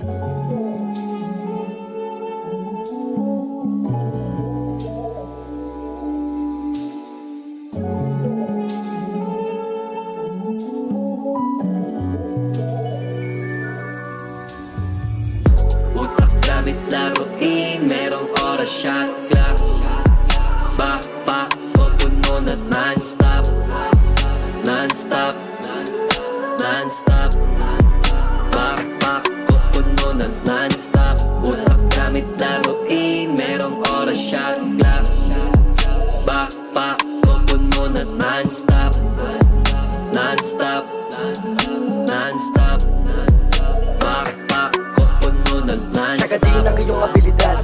Utak gamit laruin, merong oras shot clock. Backpack ko puno na non-stop. Non-stop, non-stop. Backpack ko puno na non-stop. Utak gamit laruin, merong oras shot clock. Backpack ko puno na non-stop. Non-stop, non-stop. Backpack ko puno na non-stop. Sagadin ang iyong abilidad,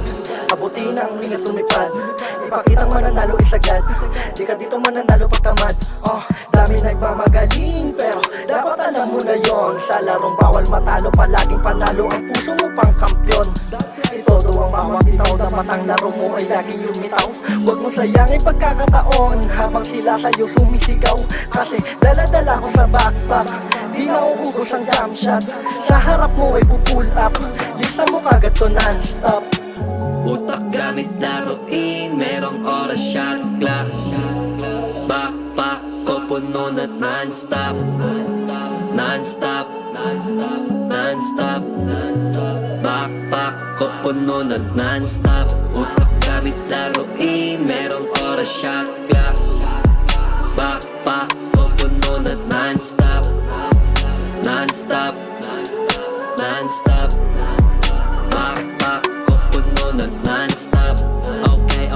abutin ang ingat lumipad. Ipakitang mananalo isagad, di ka dito mananalo pagtamad. Dami nagmamagaling, pero dapat alam mo na yon. Sa larong bawal matalo, palaging panalo ang puso mo pang kampyon. Ito ang bawat bitaw, dapat ang laro mo ay laging lumitaw. Huwag mong sayangin pagkakataon, habang sila sa'yo sumisigaw. Kasi dala-dala ko sa backpack, di na uubos ang jump shot. Sa harap mo ay pupull up, lisa mo kagad to non-stop. Utak gamit laruin, merong oras shot clock. Backpack ko puno na non-stop. Non-stop, non-stop. Backpack ko puno na non-stop. Utak gamit laruin, merong oras shot clock. Backpack ko puno na non-stop. Non-stop, non-stop. Backpack ko puno na non-stop.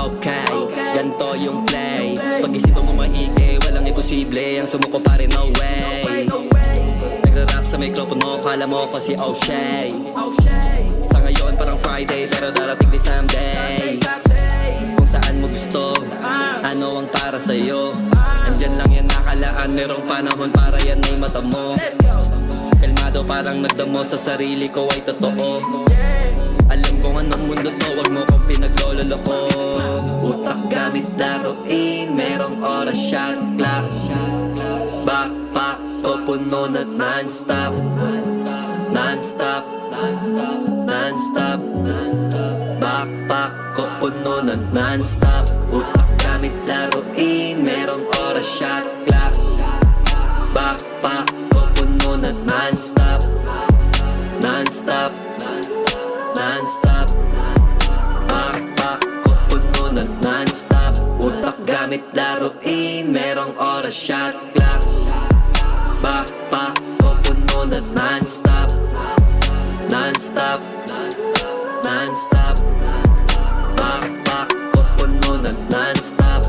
Okay, ganto yung play. Pag-isipan mo maigi, walang imposible. Ang sumuko pa rin, no way. Nagra-rap sa mikropono, kala mo ko si O'Shea. Sa ngayon parang Friday, pero darating din someday. Kung saan mo gusto, ano ang para sa'yo. Andyan lang yan nakalaan, merong panahon para yan ay mata mo. Kalmado parang nagdamo, sa sarili ko ay totoo. Alam kong anong mundo to, wag mo kong pinaglololoko. Utak gamit laruin, merong oras shot clock. Backpack ko puno na non-stop. Non-stop, non-stop. Backpack ko puno na non-stop. Utak gamit laruin, merong oras shot clock. Backpack ko puno na non-stop. Non-stop, non-stop. Backpack ko puno na non-stop. Utak gamit laruin, merong oras shot clock. Backpack ko puno na non-stop. Non-stop, non-stop. Backpack ko puno na non-stop.